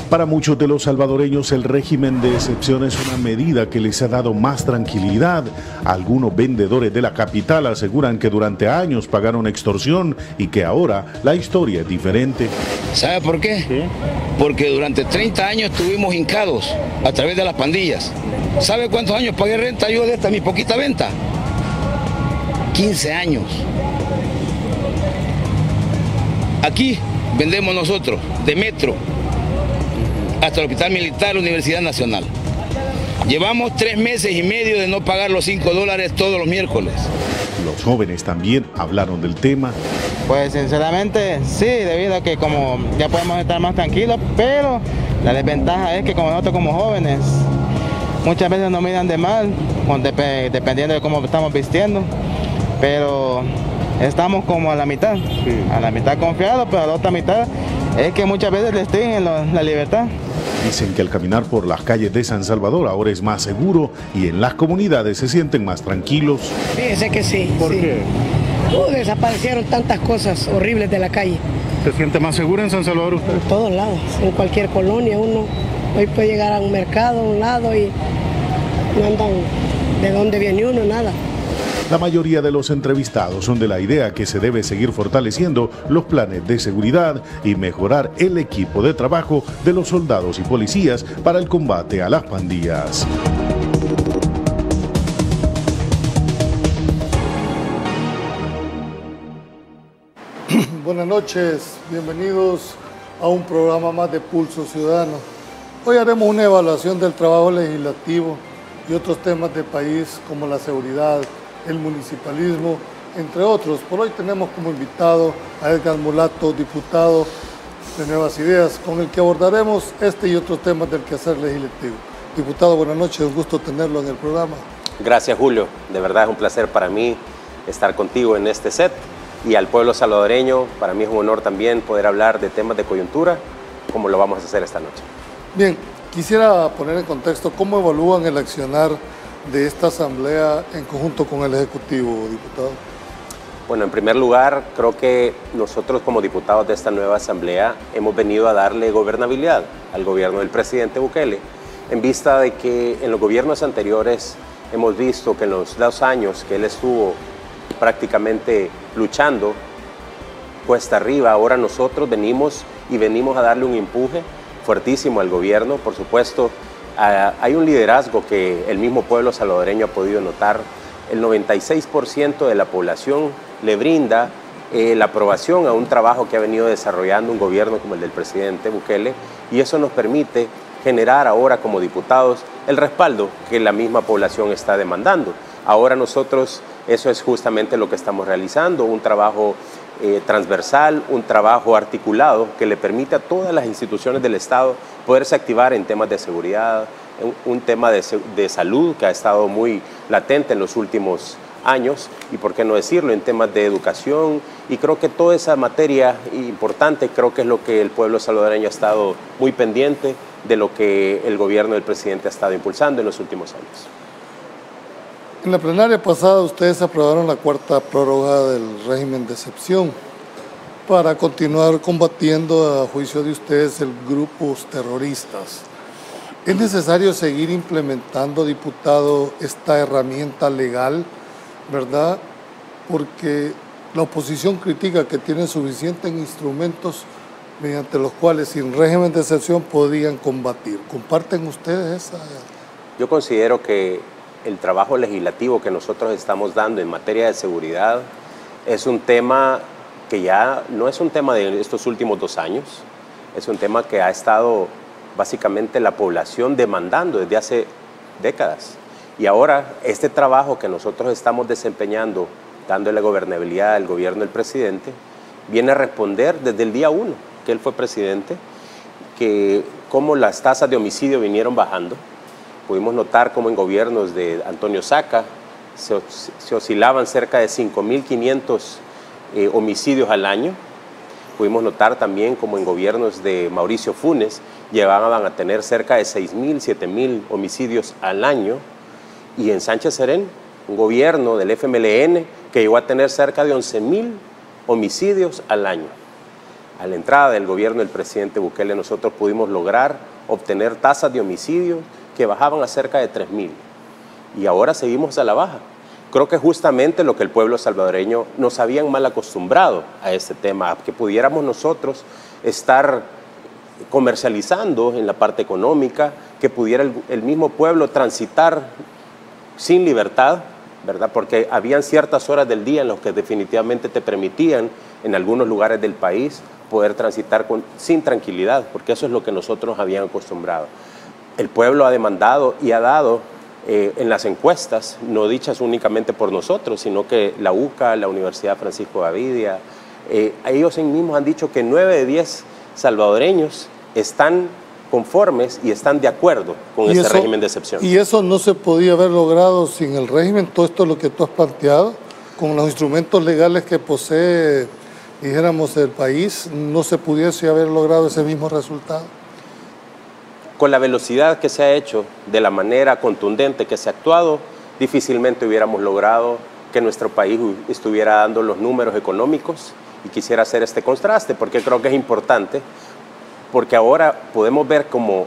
Para muchos de los salvadoreños, el régimen de excepción es una medida que les ha dado más tranquilidad. Algunos vendedores de la capital aseguran que durante años pagaron extorsión y que ahora la historia es diferente. ¿Sabe por qué? ¿Sí? Porque durante 30 años estuvimos hincados a través de las pandillas. ¿Sabe cuántos años pagué renta yo de esta mi poquita venta? 15 años. Aquí vendemos nosotros, de metro hasta el Hospital Militar, Universidad Nacional. Llevamos 3 meses y medio de no pagar los $5 todos los miércoles. Los jóvenes también hablaron del tema. Pues sinceramente sí, debido a que como ya podemos estar más tranquilos, pero la desventaja es que como nosotros como jóvenes, muchas veces nos miran de mal, dependiendo de cómo estamos vistiendo, pero estamos como a la mitad confiados, pero a la otra mitad es que muchas veces restringen la libertad. Dicen que al caminar por las calles de San Salvador ahora es más seguro y en las comunidades se sienten más tranquilos. Fíjese que sí. ¿Por qué? Desaparecieron tantas cosas horribles de la calle. ¿Se siente más seguro en San Salvador usted? En todos lados, en cualquier colonia uno hoy puede llegar a un mercado a un lado y no andan de dónde viene uno, nada. La mayoría de los entrevistados son de la idea que se debe seguir fortaleciendo los planes de seguridad y mejorar el equipo de trabajo de los soldados y policías para el combate a las pandillas. Buenas noches, bienvenidos a un programa más de Pulso Ciudadano. Hoy haremos una evaluación del trabajo legislativo y otros temas del país como la seguridad, el municipalismo, entre otros. Por hoy tenemos como invitado a Edgar Mulato, diputado de Nuevas Ideas, con el que abordaremos este y otros temas del quehacer legislativo. Diputado, buenas noches, un gusto tenerlo en el programa. Gracias, Julio. De verdad es un placer para mí estar contigo en este set y al pueblo salvadoreño. Para mí es un honor también poder hablar de temas de coyuntura, como lo vamos a hacer esta noche. Bien, quisiera poner en contexto cómo evalúan el accionar de esta asamblea en conjunto con el Ejecutivo, diputado. Bueno, en primer lugar, creo que nosotros como diputados de esta nueva asamblea hemos venido a darle gobernabilidad al gobierno del presidente Bukele, en vista de que en los gobiernos anteriores hemos visto que en los 2 años que él estuvo prácticamente luchando cuesta arriba, ahora nosotros venimos a darle un empuje fuertísimo al gobierno. Por supuesto, hay un liderazgo que el mismo pueblo salvadoreño ha podido notar. El 96% de la población le brinda la aprobación a un trabajo que ha venido desarrollando un gobierno como el del presidente Bukele, y eso nos permite generar ahora como diputados el respaldo que la misma población está demandando. Ahora nosotros, eso es justamente lo que estamos realizando, un trabajo transversal, un trabajo articulado que le permite a todas las instituciones del Estado poderse activar en temas de seguridad, un tema de salud que ha estado muy latente en los últimos años, y por qué no decirlo, en temas de educación, y creo que toda esa materia importante, creo que es lo que el pueblo salvadoreño ha estado muy pendiente de lo que el gobierno del presidente ha estado impulsando en los últimos años. En la plenaria pasada ustedes aprobaron la 4ª prórroga del régimen de excepción para continuar combatiendo, a juicio de ustedes, el grupos terroristas. ¿Es necesario seguir implementando, diputado, esta herramienta legal, verdad? Porque la oposición critica que tienen suficientes instrumentos mediante los cuales sin régimen de excepción podían combatir. ¿Comparten ustedes esa? Yo considero que el trabajo legislativo que nosotros estamos dando en materia de seguridad es un tema que ya no es un tema de estos últimos 2 años, es un tema que ha estado básicamente la población demandando desde hace décadas. Y ahora este trabajo que nosotros estamos desempeñando, dándole gobernabilidad al gobierno del presidente, viene a responder desde el día 1 que él fue presidente, que cómo las tasas de homicidio vinieron bajando. Pudimos notar cómo en gobiernos de Antonio Saca se oscilaban cerca de 5.500 homicidios al año. Pudimos notar también cómo en gobiernos de Mauricio Funes llegaban a tener cerca de 6.000, 7.000 homicidios al año. Y en Sánchez Serén, un gobierno del FMLN que llegó a tener cerca de 11.000 homicidios al año. a la entrada del gobierno del presidente Bukele, nosotros pudimos lograr obtener tasas de homicidio que bajaban a cerca de 3.000. Y ahora seguimos a la baja. Creo que justamente lo que el pueblo salvadoreño nos habían mal acostumbrado a este tema, a que pudiéramos nosotros estar comercializando en la parte económica, que pudiera el mismo pueblo transitar sin libertad, ¿verdad? Porque habían ciertas horas del día en las que definitivamente te permitían en algunos lugares del país poder transitar sin tranquilidad, porque eso es lo que nosotros nos habían acostumbrado. El pueblo ha demandado y ha dado en las encuestas, no dichas únicamente por nosotros, sino que la UCA, la Universidad Francisco Gavidia, ellos mismos han dicho que 9 de 10 salvadoreños están conformes y están de acuerdo con este régimen de excepción. ¿Y eso no se podía haber logrado sin el régimen? Todo esto es lo que tú has planteado, con los instrumentos legales que posee, dijéramos, el país, ¿no se pudiese haber logrado ese mismo resultado? Con la velocidad que se ha hecho, de la manera contundente que se ha actuado, difícilmente hubiéramos logrado que nuestro país estuviera dando los números económicos, y quisiera hacer este contraste porque creo que es importante, porque ahora podemos ver cómo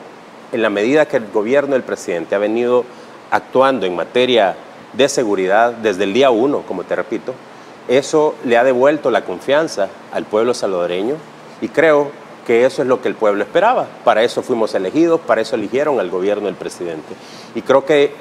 en la medida que el gobierno del presidente ha venido actuando en materia de seguridad desde el día 1, como te repito, eso le ha devuelto la confianza al pueblo salvadoreño y creo que eso es lo que el pueblo esperaba. Para eso fuimos elegidos, para eso eligieron al gobierno del presidente. Y creo que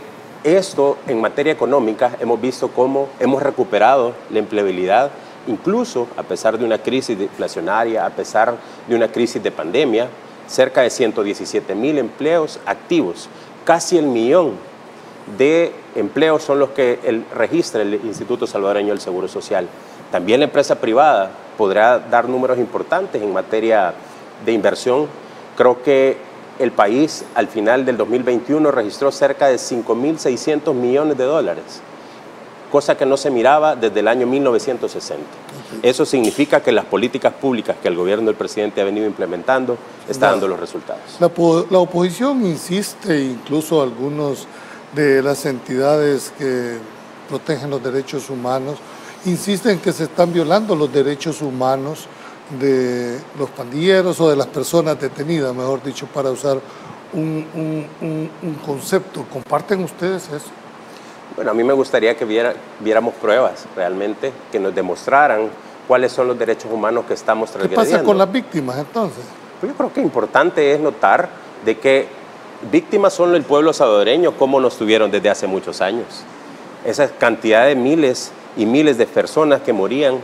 esto, en materia económica, hemos visto cómo hemos recuperado la empleabilidad, incluso a pesar de una crisis inflacionaria, a pesar de una crisis de pandemia, cerca de 117,000 empleos activos, casi 1,000,000 de empleos son los que registra el Instituto Salvadoreño del Seguro Social. También la empresa privada podrá dar números importantes en materia de inversión. Creo que el país al final del 2021 registró cerca de 5.600 millones de dólares, cosa que no se miraba desde el año 1960. Eso significa que las políticas públicas que el gobierno del presidente ha venido implementando está dando los resultados. La oposición insiste, incluso algunos de las entidades que protegen los derechos humanos, insisten que se están violando los derechos humanos de los pandilleros o de las personas detenidas, mejor dicho, para usar un concepto. ¿Comparten ustedes eso? Bueno, a mí me gustaría que viéramos pruebas realmente que nos demostraran cuáles son los derechos humanos que estamos transgrediendo. ¿Qué pasa con las víctimas entonces? Pues yo creo que importante es notar de que víctimas son el pueblo salvadoreño como nos tuvieron desde hace muchos años. Esa cantidad de miles y miles de personas que morían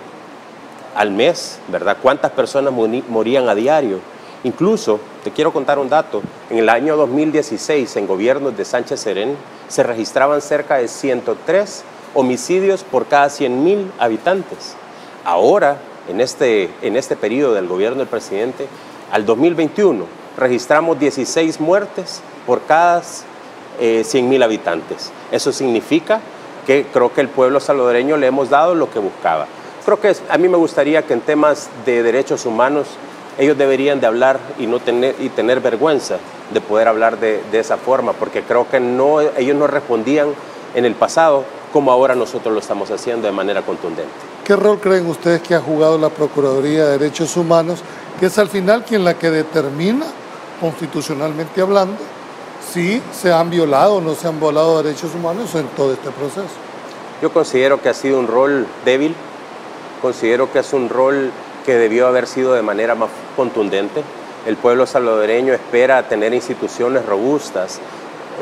al mes, ¿verdad? ¿Cuántas personas morían a diario? Incluso, te quiero contar un dato, en el año 2016, en gobiernos de Sánchez Serén, se registraban cerca de 103 homicidios por cada 100,000 habitantes. Ahora, en este periodo del gobierno del presidente, al 2021, registramos 16 muertes por cada 100,000 habitantes. Eso significa que creo que el pueblo salvadoreño le hemos dado lo que buscaba. Creo que a mí me gustaría que en temas de derechos humanos ellos deberían de hablar y tener vergüenza de poder hablar de esa forma, porque creo que ellos no respondían en el pasado como ahora nosotros lo estamos haciendo de manera contundente. ¿Qué rol creen ustedes que ha jugado la Procuraduría de Derechos Humanos, que es al final la que determina, constitucionalmente hablando, si se han violado o no se han violado derechos humanos en todo este proceso? Yo considero que ha sido un rol débil, considero que es un rol que debió haber sido de manera más contundente. El pueblo salvadoreño espera tener instituciones robustas,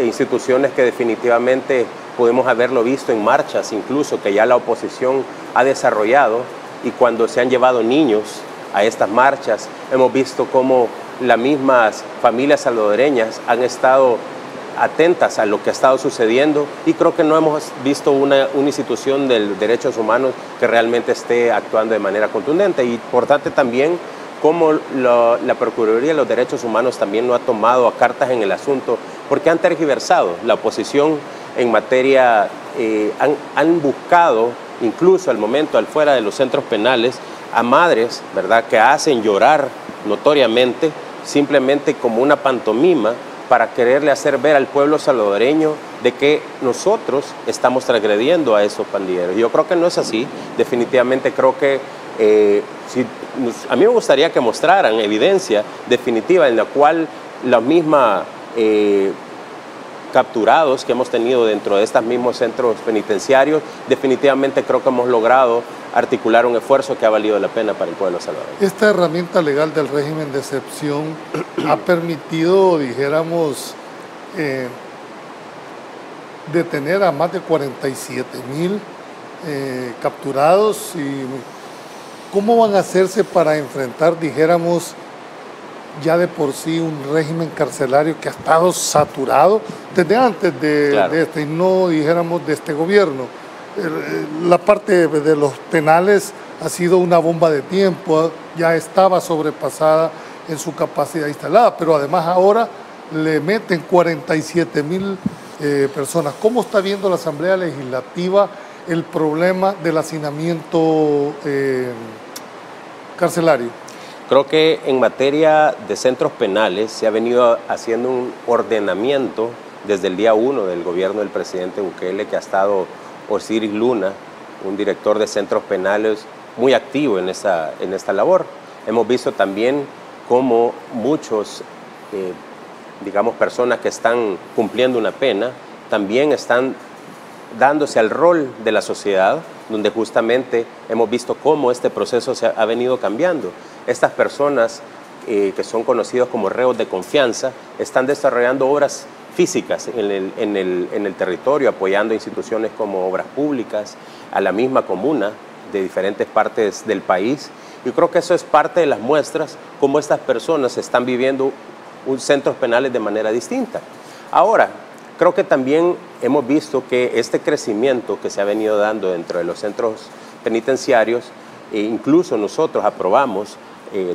instituciones que definitivamente podemos haberlo visto en marchas, incluso que ya la oposición ha desarrollado, y cuando se han llevado niños a estas marchas, hemos visto cómo las mismas familias salvadoreñas han estado atentas a lo que ha estado sucediendo, y creo que no hemos visto una institución de derechos humanos que realmente esté actuando de manera contundente. Y importante también cómo la Procuraduría de los Derechos Humanos también no ha tomado cartas en el asunto, porque han tergiversado. La oposición en materia, han buscado, incluso al momento, al fuera de los centros penales, a madres, ¿verdad?, que hacen llorar notoriamente, simplemente como una pantomima, para quererle hacer ver al pueblo salvadoreño de que nosotros estamos transgrediendo a esos pandilleros. Yo creo que no es así. Definitivamente creo que A mí me gustaría que mostraran evidencia definitiva en la cual la misma capturados que hemos tenido dentro de estos mismos centros penitenciarios, definitivamente creo que hemos logrado articular un esfuerzo que ha valido la pena para el pueblo salvadoreño. Esta herramienta legal del régimen de excepción ha permitido, dijéramos, detener a más de 47,000 capturados. Y ¿cómo van a hacerse para enfrentar, dijéramos, ya de por sí un régimen carcelario que ha estado saturado desde antes de este, y no dijéramos de este gobierno? La parte de los penales ha sido una bomba de tiempo, ya estaba sobrepasada en su capacidad instalada, pero además ahora le meten 47,000 personas. ¿Cómo está viendo la Asamblea Legislativa el problema del hacinamiento carcelario? Creo que en materia de centros penales se ha venido haciendo un ordenamiento desde el día 1 del gobierno del presidente Bukele, que ha estado Osiris Luna, un director de centros penales muy activo en esta labor. Hemos visto también cómo muchos, digamos, personas que están cumpliendo una pena, también están dándose al rol de la sociedad, donde justamente hemos visto cómo este proceso se ha venido cambiando. Estas personas que son conocidos como reos de confianza están desarrollando obras físicas en el territorio, apoyando instituciones como obras públicas, a la misma comuna de diferentes partes del país. Y creo que eso es parte de las muestras, cómo estas personas están viviendo centros penales de manera distinta. Ahora, creo que también hemos visto que este crecimiento que se ha venido dando dentro de los centros penitenciarios, incluso nosotros aprobamos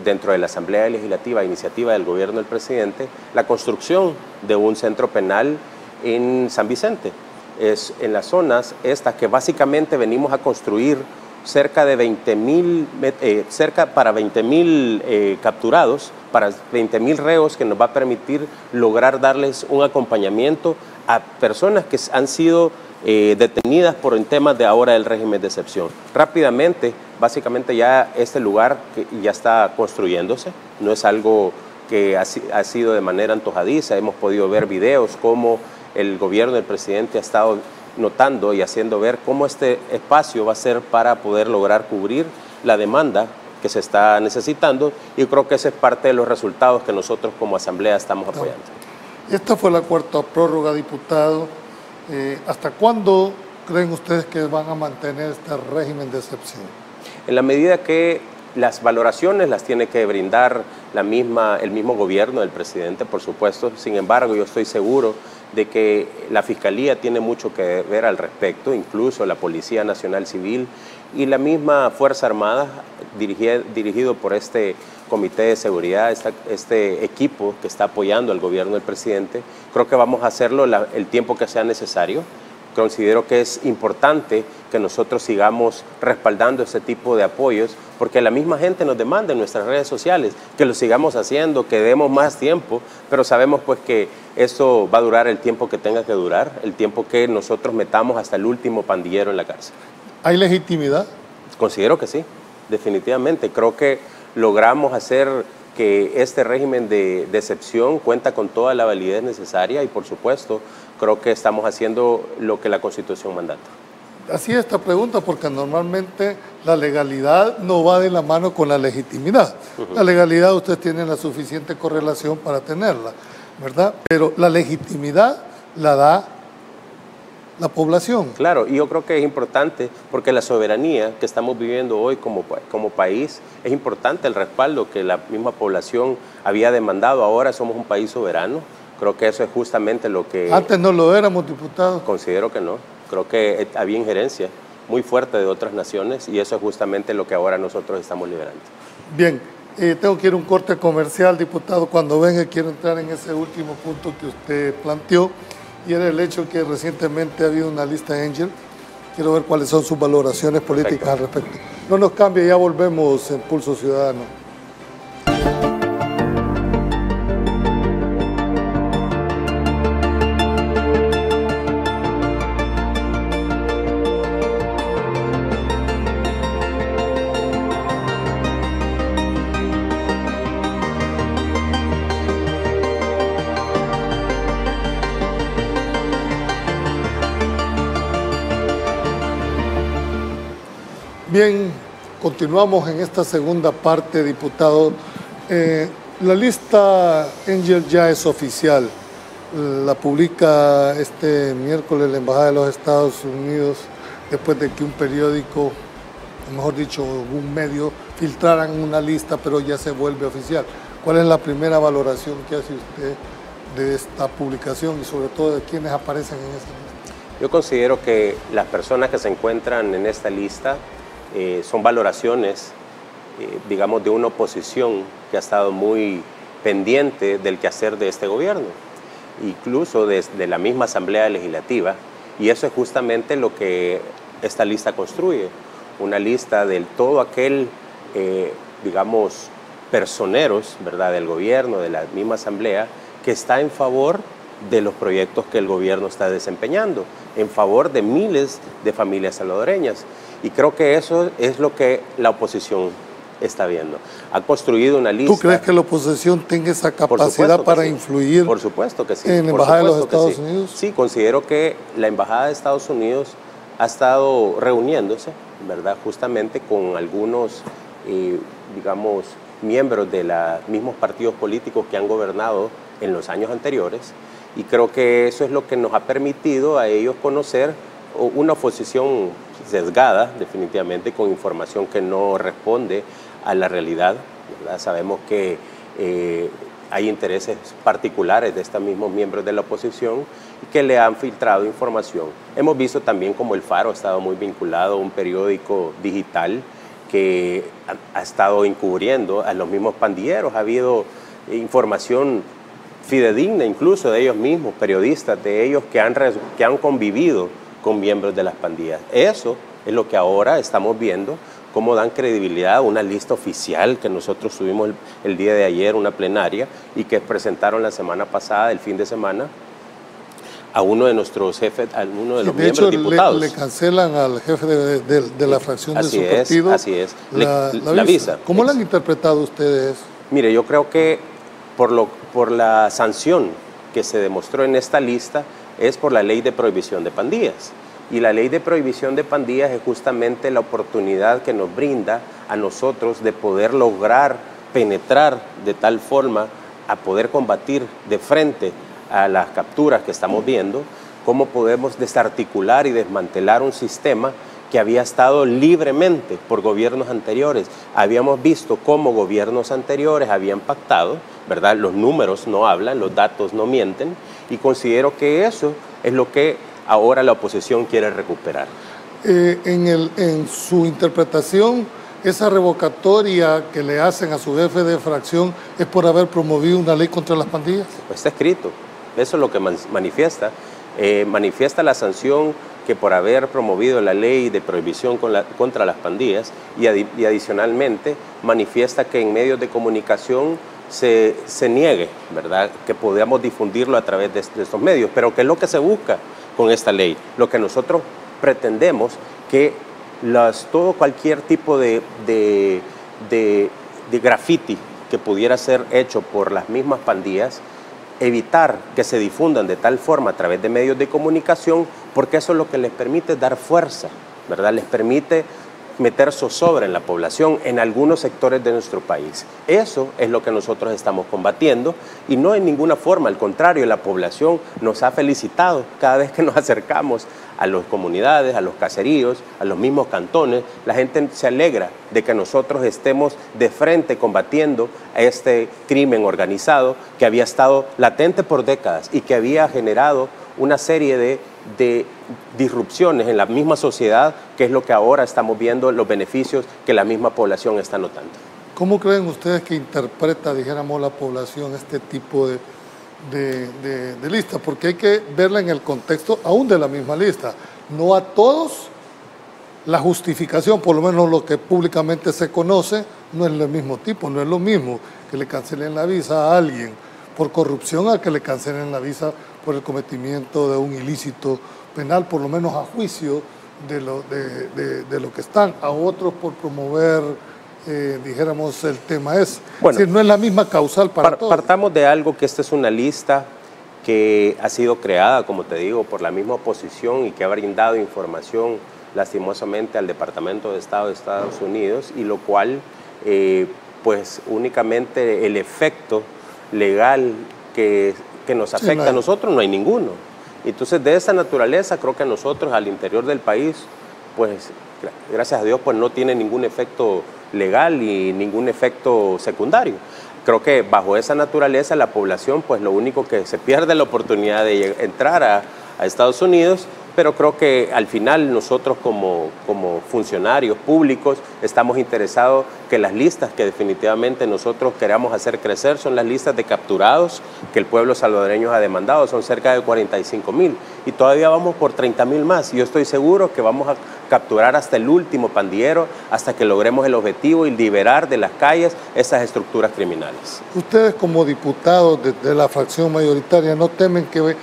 dentro de la Asamblea Legislativa, iniciativa del gobierno del presidente, la construcción de un centro penal en San Vicente. Es en las zonas estas que básicamente venimos a construir cerca de 20,000, para 20,000 capturados, para 20,000 reos, que nos va a permitir lograr darles un acompañamiento a personas que han sido detenidas por temas de ahora del régimen de excepción. Rápidamente, básicamente ya este lugar que ya está construyéndose, no es algo que ha sido de manera antojadiza. Hemos podido ver videos cómo el gobierno del presidente ha estado notando y haciendo ver cómo este espacio va a ser para poder lograr cubrir la demanda que se está necesitando, y creo que ese es parte de los resultados que nosotros como Asamblea estamos apoyando. Esta fue la cuarta prórroga, diputado. ¿Hasta cuándo creen ustedes que van a mantener este régimen de excepción? En la medida que las valoraciones las tiene que brindar el mismo gobierno del presidente, por supuesto. Sin embargo, yo estoy seguro de que la Fiscalía tiene mucho que ver al respecto, incluso la Policía Nacional Civil y la misma Fuerza Armada, dirigido por este Comité de Seguridad, este equipo que está apoyando al gobierno del presidente. Creo que vamos a hacerlo el tiempo que sea necesario. Considero que es importante que nosotros sigamos respaldando este tipo de apoyos, porque la misma gente nos demanda en nuestras redes sociales que lo sigamos haciendo, que demos más tiempo, pero sabemos pues que esto va a durar el tiempo que tenga que durar, el tiempo que nosotros metamos hasta el último pandillero en la cárcel. ¿Hay legitimidad? Considero que sí, definitivamente. Creo que logramos hacer que este régimen de excepción cuenta con toda la validez necesaria y, por supuesto, creo que estamos haciendo lo que la Constitución mandata. Así esta pregunta, porque normalmente la legalidad no va de la mano con la legitimidad. La legalidad usted tiene la suficiente correlación para tenerla, ¿verdad? Pero la legitimidad la da la población. Claro, y yo creo que es importante porque la soberanía que estamos viviendo hoy como país, es importante el respaldo que la misma población había demandado. Ahora somos un país soberano. Creo que eso es justamente lo que... Antes no lo éramos, diputado. Considero que no. Creo que había injerencia muy fuerte de otras naciones y eso es justamente lo que ahora nosotros estamos liberando. Bien, tengo que ir a un corte comercial, diputado. Cuando venga quiero entrar en ese último punto que usted planteó, y era el hecho que recientemente ha habido una lista Angel. Quiero ver cuáles son sus valoraciones políticas al respecto. No nos cambie, ya volvemos en Pulso Ciudadano. Bien, continuamos en esta segunda parte, diputado. La lista, Angel, ya es oficial. La publica este miércoles la Embajada de los Estados Unidos después de que un periódico, mejor dicho, un medio, filtraran una lista, pero ya se vuelve oficial. ¿Cuál es la primera valoración que hace usted de esta publicación y sobre todo de quienes aparecen en esta lista? Yo considero que las personas que se encuentran en esta lista son valoraciones, digamos, de una oposición que ha estado muy pendiente del quehacer de este gobierno, incluso desde la misma Asamblea Legislativa, y eso es justamente lo que esta lista construye, una lista de todo aquel, digamos, personeros, ¿verdad?, del gobierno, de la misma Asamblea, que está en favor de los proyectos que el gobierno está desempeñando, en favor de miles de familias salvadoreñas. Y creo que eso es lo que la oposición está viendo. Ha construido una lista. ¿Tú crees que la oposición tenga esa capacidad para influir? Por supuesto que sí. ¿En la Embajada de los Estados Unidos? Sí, considero que la Embajada de Estados Unidos ha estado reuniéndose, ¿verdad?, justamente con algunos, digamos, miembros de los mismos partidos políticos que han gobernado en los años anteriores, y creo que eso es lo que nos ha permitido a ellos conocer una oposición sesgada, definitivamente, con información que no responde a la realidad, ¿verdad? Sabemos que hay intereses particulares de estos mismos miembros de la oposición y que le han filtrado información. Hemos visto también como el Faro ha estado muy vinculado a un periódico digital que ha estado encubriendo a los mismos pandilleros. Ha habido información fidedigna incluso de ellos mismos, periodistas de ellos que han convivido con miembros de las pandillas. Eso es lo que ahora estamos viendo, cómo dan credibilidad a una lista oficial que nosotros subimos el día de ayer, una plenaria, y que presentaron la semana pasada, el fin de semana, a uno de nuestros jefes, a uno de los miembros diputados. Le cancelan al jefe de la fracción de su partido. Así es, la visa. ¿Cómo la han interpretado ustedes? Mire, yo creo que por la sanción que se demostró en esta lista es por la ley de prohibición de pandillas. Y la ley de prohibición de pandillas es justamente la oportunidad que nos brinda a nosotros de poder lograr penetrar de tal forma a poder combatir de frente a las capturas que estamos viendo, cómo podemos desarticular y desmantelar un sistema que había estado libremente por gobiernos anteriores. Habíamos visto cómo gobiernos anteriores habían pactado, ¿verdad? Los números no hablan, los datos no mienten, y considero que eso es lo que ahora la oposición quiere recuperar. En su interpretación, esa revocatoria que le hacen a su jefe de fracción es por haber promovido una ley contra las pandillas. Pues está escrito, eso es lo que manifiesta. Manifiesta la sanción que por haber promovido la ley de prohibición contra las pandillas y adicionalmente manifiesta que en medios de comunicación se niegue, ¿verdad?, que podamos difundirlo a través de estos medios, pero ¿qué es lo que se busca con esta ley? Lo que nosotros pretendemos que cualquier tipo de graffiti que pudiera ser hecho por las mismas pandillas, evitar que se difundan de tal forma a través de medios de comunicación, porque eso es lo que les permite dar fuerza, ¿verdad? Les permite meter zozobra en la población en algunos sectores de nuestro país. Eso es lo que nosotros estamos combatiendo y no en ninguna forma, al contrario, la población nos ha felicitado cada vez que nos acercamos a las comunidades, a los caseríos, a los mismos cantones. La gente se alegra de que nosotros estemos de frente combatiendo a este crimen organizado que había estado latente por décadas y que había generado una serie de disrupciones en la misma sociedad, que es lo que ahora estamos viendo, los beneficios que la misma población está notando. ¿Cómo creen ustedes que interpreta, dijéramos, la población este tipo de lista? Porque hay que verla en el contexto aún de la misma lista. No a todos la justificación, por lo menos lo que públicamente se conoce, no es del mismo tipo, no es lo mismo que le cancelen la visa a alguien por corrupción a que le cancelen la visa por el cometimiento de un ilícito penal, por lo menos a juicio de lo que están, a otros por promover, dijéramos, el tema es. Bueno, es decir, no es la misma causal para todos. Partamos de algo que esta es una lista que ha sido creada, como te digo, por la misma oposición y que ha brindado información lastimosamente al Departamento de Estado de Estados Unidos, y lo cual pues únicamente el efecto legal que nos afecta a nosotros no hay ninguno. Entonces, de esa naturaleza, creo que a nosotros al interior del país, pues gracias a Dios, pues no tiene ningún efecto legal y ningún efecto secundario. Creo que bajo esa naturaleza la población, pues lo único que se pierde es la oportunidad de entrar a Estados Unidos, pero creo que al final nosotros como funcionarios públicos estamos interesados que las listas que definitivamente nosotros queramos hacer crecer son las listas de capturados que el pueblo salvadoreño ha demandado, son cerca de 45,000 y todavía vamos por 30,000 más. Yo estoy seguro que vamos a capturar hasta el último pandillero hasta que logremos el objetivo y liberar de las calles esas estructuras criminales. Ustedes como diputados de la fracción mayoritaria no temen que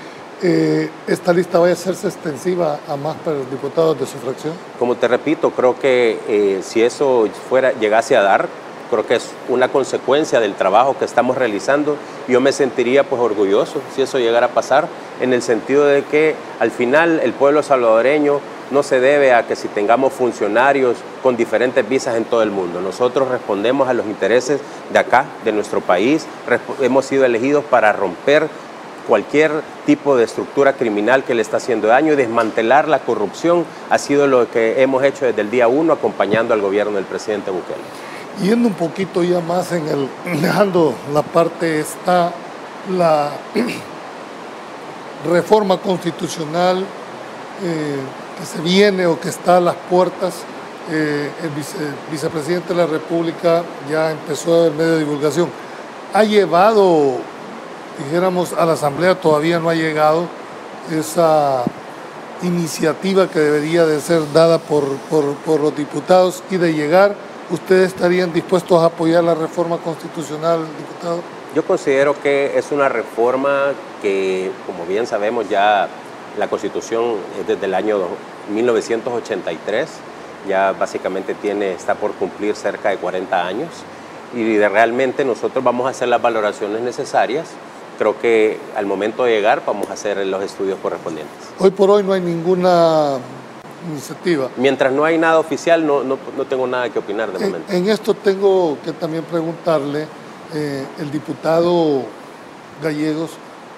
esta lista vaya a hacerse extensiva a más diputados de su fracción? Como te repito, creo que si eso llegase a dar, creo que es una consecuencia del trabajo que estamos realizando. Yo me sentiría pues orgulloso si eso llegara a pasar, en el sentido de que al final el pueblo salvadoreño no se debe a que si tengamos funcionarios con diferentes visas en todo el mundo. Nosotros respondemos a los intereses de acá, de nuestro país. Hemos sido elegidos para romper cualquier tipo de estructura criminal que le está haciendo daño y desmantelar la corrupción. Ha sido lo que hemos hecho desde el día 1 acompañando al gobierno del presidente Bukele. Yendo un poquito ya más dejando la parte está la reforma constitucional que se viene o que está a las puertas. El vicepresidente de la República ya empezó el medio de divulgación. Ha llevado, dijéramos, a la Asamblea, todavía no ha llegado esa iniciativa que debería de ser dada por los diputados, y de llegar, ¿ustedes estarían dispuestos a apoyar la reforma constitucional, diputado? Yo considero que es una reforma que, como bien sabemos, ya la Constitución es desde el año 1983, ya básicamente está por cumplir cerca de 40 años, y realmente nosotros vamos a hacer las valoraciones necesarias. Creo que al momento de llegar vamos a hacer los estudios correspondientes. Hoy por hoy no hay ninguna iniciativa. Mientras no hay nada oficial, no tengo nada que opinar de momento. En esto tengo que también preguntarle, el diputado Gallegos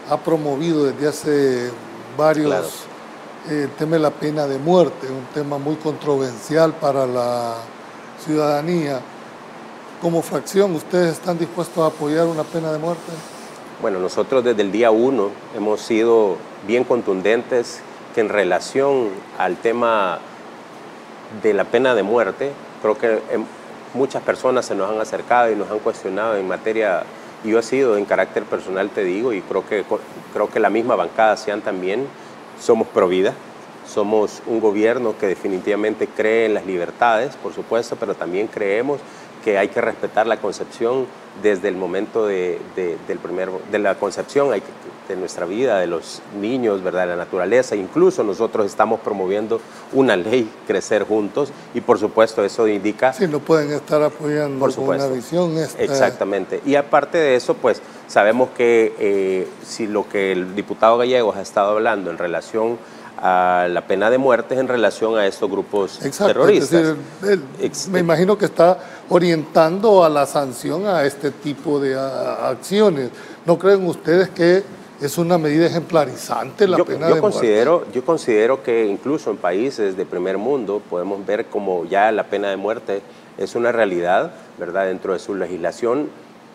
ha promovido desde hace varios el tema de la pena de muerte, un tema muy controversial para la ciudadanía. Como fracción, ¿ustedes están dispuestos a apoyar una pena de muerte? Bueno, nosotros desde el día 1 hemos sido bien contundentes que en relación al tema de la pena de muerte, creo que muchas personas se nos han acercado y nos han cuestionado en materia, y yo he sido en carácter personal, te digo, y creo que la misma bancada sean también, somos pro vida, somos un gobierno que definitivamente cree en las libertades, por supuesto, pero también creemos que hay que respetar la concepción desde el momento de la concepción de nuestra vida, de los niños, ¿verdad?, de la naturaleza. Incluso nosotros estamos promoviendo una ley, Crecer Juntos, y por supuesto eso indica... Sí, no pueden estar apoyando con una visión. Exactamente. Y aparte de eso, pues sabemos que si lo que el diputado Gallegos ha estado hablando en relación a la pena de muerte es en relación a estos grupos terroristas. Es decir, me imagino que está orientando a la sanción a este tipo de acciones. ¿No creen ustedes que es una medida ejemplarizante la pena de muerte? Yo considero que incluso en países de primer mundo podemos ver como ya la pena de muerte es una realidad, ¿verdad? Dentro de su legislación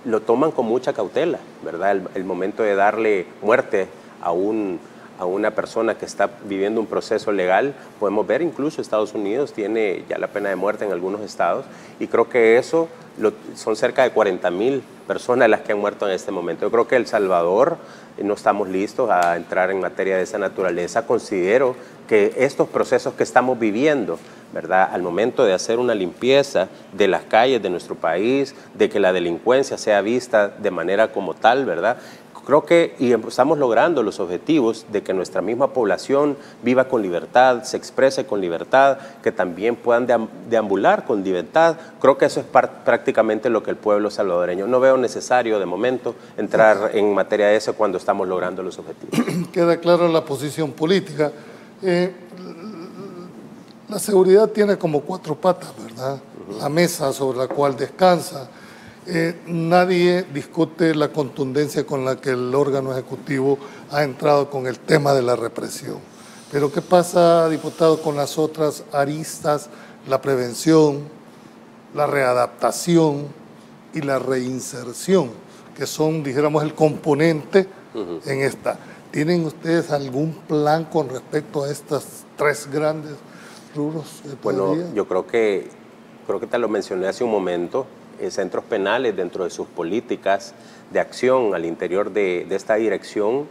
lo toman con mucha cautela, ¿verdad? El momento de darle muerte a una persona que está viviendo un proceso legal, podemos ver incluso Estados Unidos tiene ya la pena de muerte en algunos estados, y creo que eso son cerca de 40,000 personas las que han muerto en este momento. Yo creo que El Salvador no estamos listos a entrar en materia de esa naturaleza. Considero que estos procesos que estamos viviendo, ¿verdad?, al momento de hacer una limpieza de las calles de nuestro país, de que la delincuencia sea vista de manera como tal, ¿verdad?, creo que estamos logrando los objetivos de que nuestra misma población viva con libertad, se exprese con libertad, que también puedan deambular con libertad. Creo que eso es prácticamente lo que el pueblo salvadoreño. No veo necesario de momento entrar en materia de eso cuando estamos logrando los objetivos. Queda clara la posición política. La seguridad tiene como 4 patas, ¿verdad? La mesa sobre la cual descansa. Nadie discute la contundencia con la que el órgano ejecutivo ha entrado con el tema de la represión. Pero ¿qué pasa, diputado, con las otras aristas, la prevención, la readaptación y la reinserción, que son, dijéramos, el componente en esta? ¿Tienen ustedes algún plan con respecto a estas 3 grandes rubros? Bueno, yo creo que te lo mencioné hace un momento. Centros penales, dentro de sus políticas de acción al interior de esta dirección,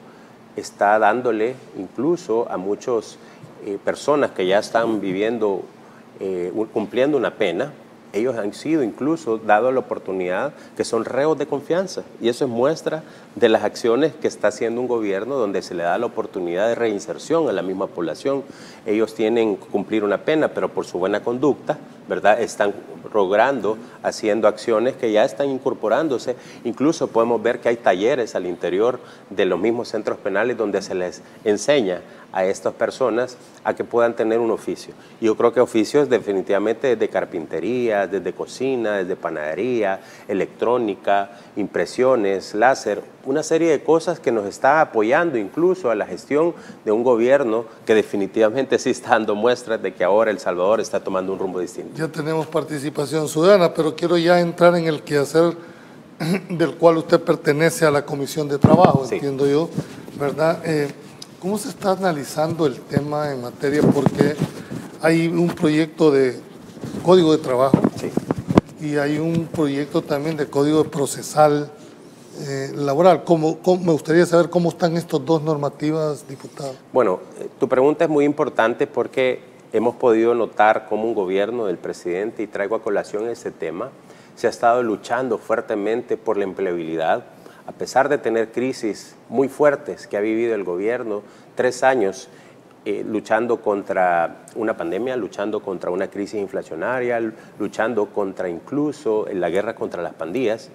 está dándole incluso a muchas personas que ya están viviendo, cumpliendo una pena. Ellos han sido incluso dado la oportunidad que son reos de confianza, y eso es muestra de las acciones que está haciendo un gobierno donde se le da la oportunidad de reinserción a la misma población. Ellos tienen que cumplir una pena, pero por su buena conducta, ¿verdad?, están logrando, haciendo acciones que ya están incorporándose. Incluso podemos ver que hay talleres al interior de los mismos centros penales donde se les enseña a estas personas a que puedan tener un oficio. Y yo creo que oficios definitivamente desde carpintería, desde cocina, desde panadería, electrónica, impresiones, láser, una serie de cosas que nos está apoyando incluso a la gestión de un gobierno que definitivamente sí está dando muestras de que ahora El Salvador está tomando un rumbo distinto. Ya tenemos participación ciudadana, pero quiero ya entrar en el quehacer del cual usted pertenece a la Comisión de Trabajo, sí, entiendo yo, ¿verdad? ¿Cómo se está analizando el tema en materia? Porque hay un proyecto de Código de Trabajo, sí, y hay un proyecto también de Código Procesal Laboral. Me gustaría saber cómo están estas 2 normativas, diputado. Bueno, tu pregunta es muy importante porque hemos podido notar cómo un gobierno del presidente, y traigo a colación ese tema, se ha estado luchando fuertemente por la empleabilidad. A pesar de tener crisis muy fuertes que ha vivido el gobierno, 3 años luchando contra una pandemia, luchando contra una crisis inflacionaria, luchando contra incluso la guerra contra las pandillas,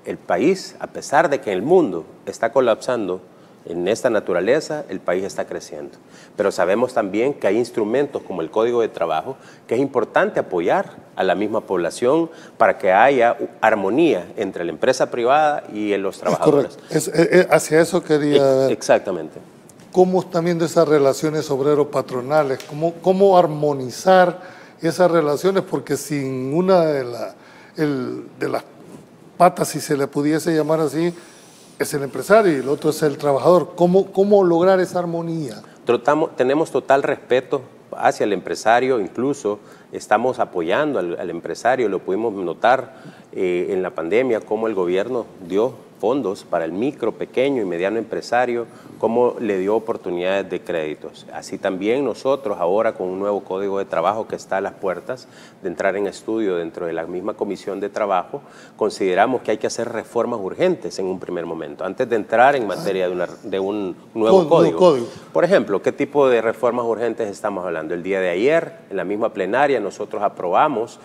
el país, a pesar de que el mundo está colapsando en esta naturaleza, el país está creciendo. Pero sabemos también que hay instrumentos como el Código de Trabajo, que es importante apoyar a la misma población para que haya armonía entre la empresa privada y los trabajadores. Hacia eso quería ver. Exactamente. ¿Cómo están viendo esas relaciones obrero-patronales? ¿Cómo armonizar esas relaciones? Porque sin una de las patas, si se le pudiese llamar así, es el empresario y el otro es el trabajador. ¿Cómo lograr esa armonía? Tenemos total respeto hacia el empresario, incluso estamos apoyando al empresario. Lo pudimos notar en la pandemia, cómo el gobierno dio fondos para el micro, pequeño y mediano empresario, cómo le dio oportunidades de créditos. Así también nosotros ahora con un nuevo Código de Trabajo que está a las puertas de entrar en estudio dentro de la misma Comisión de Trabajo, consideramos que hay que hacer reformas urgentes en un primer momento, antes de entrar en materia de un nuevo código. Por ejemplo, ¿qué tipo de reformas urgentes estamos hablando? El día de ayer, en la misma plenaria, nosotros aprobamos,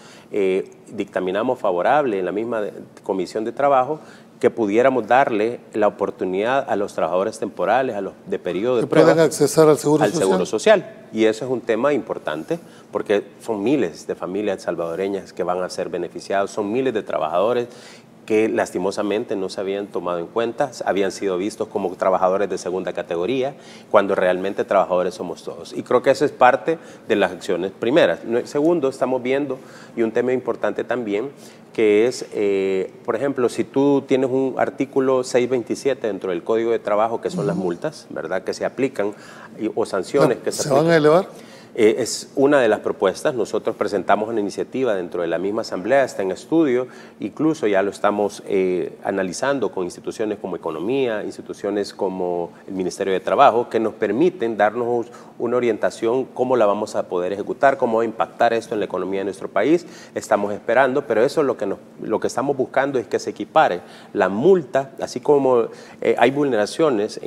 dictaminamos favorable en la misma Comisión de Trabajo, que pudiéramos darle la oportunidad a los trabajadores temporales, a los de periodo de prueba, puedan accesar al seguro social. Y eso es un tema importante porque son miles de familias salvadoreñas que van a ser beneficiados, son miles de trabajadores que lastimosamente no se habían tomado en cuenta, habían sido vistos como trabajadores de segunda categoría, cuando realmente trabajadores somos todos. Y creo que eso es parte de las acciones primeras. Segundo, estamos viendo, y un tema importante también, que es, por ejemplo, si tú tienes un artículo 627 dentro del Código de Trabajo, que son las multas, ¿verdad?, que se aplican, o sanciones que se van a elevar. Es una de las propuestas. Nosotros presentamos una iniciativa dentro de la misma asamblea, está en estudio, incluso ya lo estamos analizando con instituciones como Economía, instituciones como el Ministerio de Trabajo, que nos permiten darnos una orientación cómo la vamos a poder ejecutar, cómo va a impactar esto en la economía de nuestro país. Estamos esperando, pero eso es lo que estamos buscando, es que se equipare la multa, así como hay vulneraciones,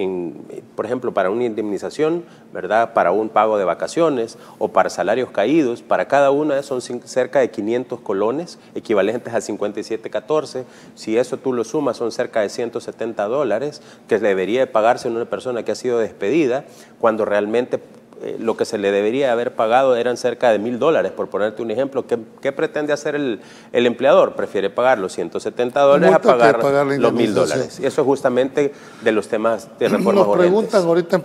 por ejemplo, para una indemnización, ¿verdad?, para un pago de vacaciones, o para salarios caídos. Para cada una son cerca de 500 colones, equivalentes a 57.14. Si eso tú lo sumas, son cerca de $170 que debería de pagarse en una persona que ha sido despedida, cuando realmente lo que se le debería haber pagado eran cerca de $1,000, por ponerte un ejemplo. ¿Qué pretende hacer el empleador? Prefiere pagar los $170 a pagar los $1,000. Y eso es justamente de los temas de reforma. Nos preguntan ahorita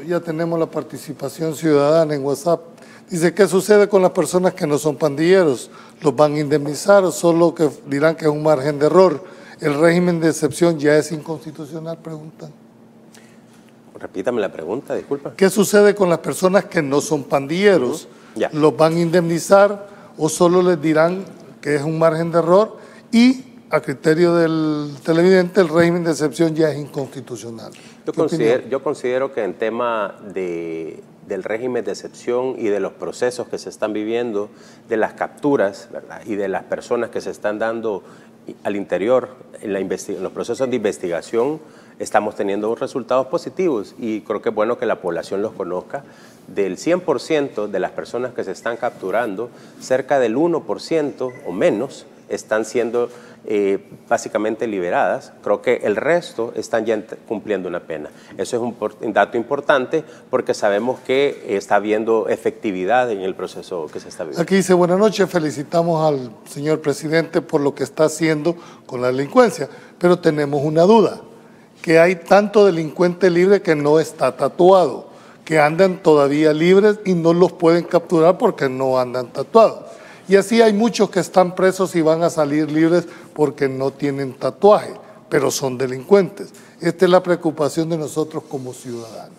ya tenemos la participación ciudadana en WhatsApp. Dice, ¿qué sucede con las personas que no son pandilleros? ¿Los van a indemnizar o solo que dirán que es un margen de error? ¿El régimen de excepción ya es inconstitucional? Preguntan. Repítame la pregunta, disculpa. ¿Qué sucede con las personas que no son pandilleros? ¿Los van a indemnizar o solo les dirán que es un margen de error? Y a criterio del televidente, el régimen de excepción ya es inconstitucional. Yo considero que en tema del régimen de excepción y de los procesos que se están viviendo, de las capturas, ¿verdad?, y de las personas que se están dando al interior en los procesos de investigación, estamos teniendo resultados positivos y creo que es bueno que la población los conozca. Del 100% de las personas que se están capturando, cerca del 1% o menos están siendo básicamente liberadas. Creo que el resto están ya cumpliendo una pena. Eso es un dato importante porque sabemos que está habiendo efectividad en el proceso que se está viviendo. Aquí dice, buenas noches, felicitamos al señor presidente por lo que está haciendo con la delincuencia, pero tenemos una duda, que hay tanto delincuente libre que no está tatuado, que andan todavía libres y no los pueden capturar porque no andan tatuados. Y así hay muchos que están presos y van a salir libres porque no tienen tatuaje, pero son delincuentes. Esta es la preocupación de nosotros como ciudadanos.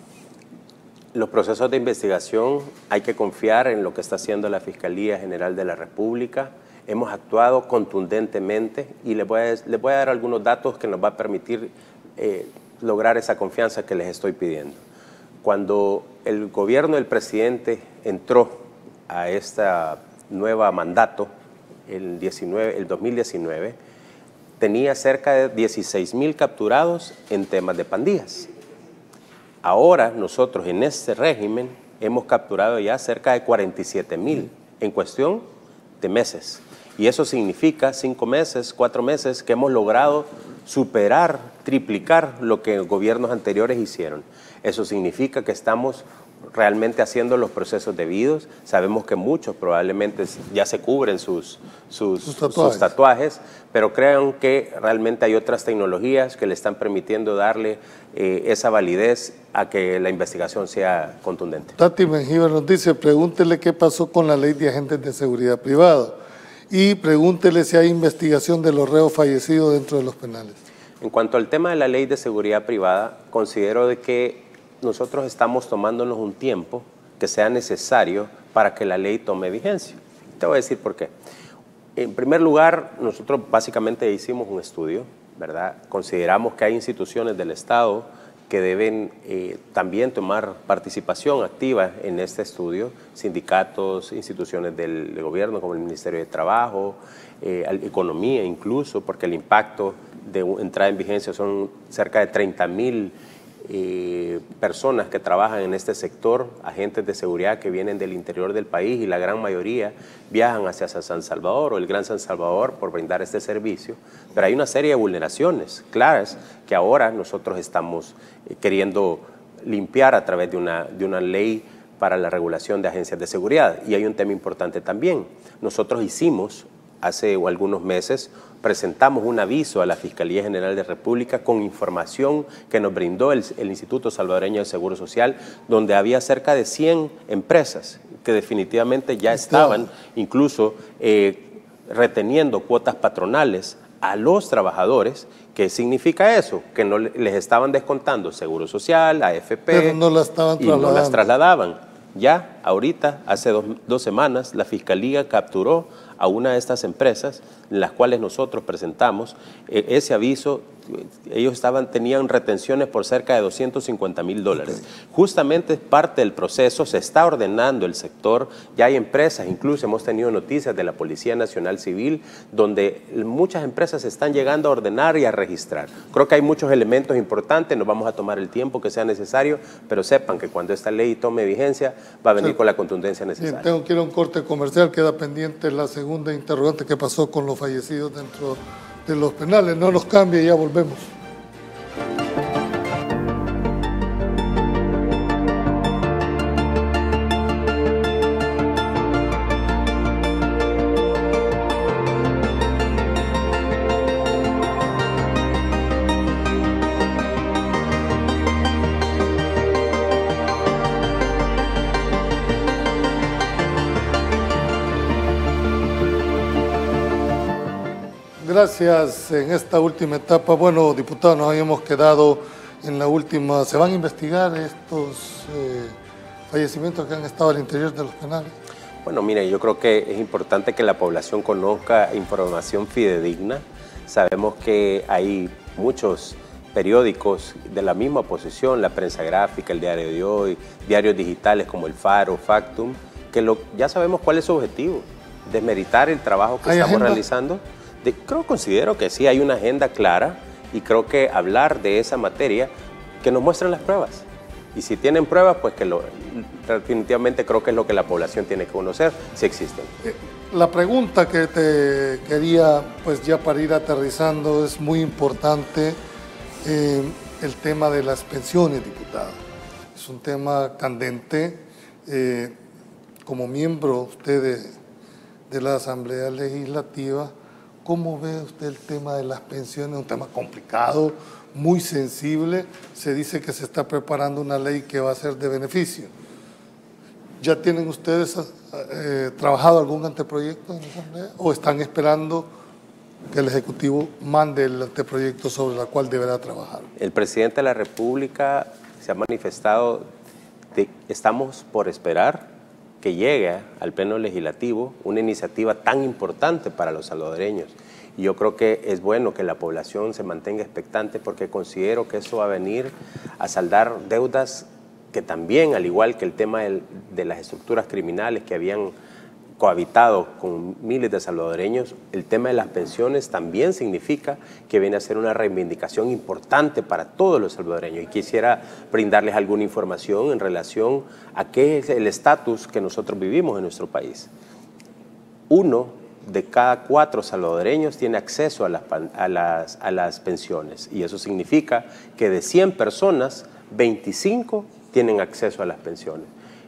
Los procesos de investigación hay que confiar en lo que está haciendo la Fiscalía General de la República. Hemos actuado contundentemente y les voy a dar algunos datos que nos va a permitir lograr esa confianza que les estoy pidiendo. Cuando el gobierno del presidente entró a esta nueva mandato, el 2019, tenía cerca de 16,000 capturados en temas de pandillas. Ahora nosotros en este régimen hemos capturado ya cerca de 47,000 en cuestión de meses. Y eso significa 5 meses, 4 meses que hemos logrado superar, triplicar lo que gobiernos anteriores hicieron. Eso significa que estamos realmente haciendo los procesos debidos. Sabemos que muchos probablemente ya se cubren sus tatuajes, pero crean que realmente hay otras tecnologías que le están permitiendo darle esa validez a que la investigación sea contundente. Tati Mengíbar nos dice, pregúntele qué pasó con la ley de agentes de seguridad privada y pregúntele si hay investigación de los reos fallecidos dentro de los penales. En cuanto al tema de la ley de seguridad privada, considero de que nosotros estamos tomándonos un tiempo que sea necesario para que la ley tome vigencia. Te voy a decir por qué. En primer lugar, nosotros básicamente hicimos un estudio, ¿verdad? Consideramos que hay instituciones del Estado que deben también tomar participación activa en este estudio, sindicatos, instituciones del gobierno como el Ministerio de Trabajo, Economía incluso, porque el impacto de entrada en vigencia son cerca de 30,000 personas que trabajan en este sector, agentes de seguridad que vienen del interior del país y la gran mayoría viajan hacia San Salvador o el Gran San Salvador por brindar este servicio, pero hay una serie de vulneraciones claras que ahora nosotros estamos queriendo limpiar a través de una ley para la regulación de agencias de seguridad. Y hay un tema importante también. Nosotros hicimos hace algunos meses, presentamos un aviso a la Fiscalía General de la República con información que nos brindó el Instituto Salvadoreño de Seguro Social, donde había cerca de 100 empresas que definitivamente ya estaban incluso reteniendo cuotas patronales a los trabajadores. ¿Qué significa eso? Que no les estaban descontando Seguro Social, AFP, pero no las estaban trasladando. No las trasladaban. Ya ahorita, hace dos semanas, la Fiscalía capturó a una de estas empresas, en las cuales nosotros presentamos ese aviso. Ellos tenían retenciones por cerca de $250,000. Justamente parte del proceso, se está ordenando el sector, ya hay empresas, incluso hemos tenido noticias de la Policía Nacional Civil, donde muchas empresas están llegando a ordenar y a registrar. Creo que hay muchos elementos importantes, nos vamos a tomar el tiempo que sea necesario, pero sepan que cuando esta ley tome vigencia, va a venir con la contundencia necesaria. Bien, tengo que ir a un corte comercial, queda pendiente la segunda interrogante que pasó con los fallecidos dentro de los penales. No nos cambie, ya volvemos. Gracias. En esta última etapa, bueno, diputados, nos habíamos quedado en la última. ¿Se van a investigar estos fallecimientos que han estado al interior de los penales? Bueno, mire, yo creo que es importante que la población conozca información fidedigna. Sabemos que hay muchos periódicos de la misma oposición, la Prensa Gráfica, el Diario de Hoy, diarios digitales como El Faro, Factum, que ya sabemos cuál es su objetivo, desmeritar el trabajo que estamos realizando. Considero que sí hay una agenda clara y creo que hablar de esa materia, que nos muestren las pruebas. Y si tienen pruebas, pues que definitivamente creo que es lo que la población tiene que conocer, si existen. La pregunta que te quería, pues ya para ir aterrizando, es muy importante el tema de las pensiones, diputado. Es un tema candente. Como miembro usted de la Asamblea Legislativa, ¿cómo ve usted el tema de las pensiones? Un tema complicado, muy sensible. Se dice que se está preparando una ley que va a ser de beneficio. ¿Ya tienen ustedes trabajado algún anteproyecto en la Asamblea o están esperando que el Ejecutivo mande el anteproyecto sobre el cual deberá trabajar? El presidente de la República se ha manifestado de estamos por esperar que llegue al Pleno Legislativo una iniciativa tan importante para los salvadoreños. Y yo creo que es bueno que la población se mantenga expectante porque considero que eso va a venir a saldar deudas que también, al igual que el tema de las estructuras criminales que habían cohabitado con miles de salvadoreños, el tema de las pensiones también significa que viene a ser una reivindicación importante para todos los salvadoreños. Y quisiera brindarles alguna información en relación a qué es el estatus que nosotros vivimos en nuestro país. 1 de cada 4 salvadoreños tiene acceso a las pensiones, y eso significa que de 100 personas, 25 tienen acceso a las pensiones.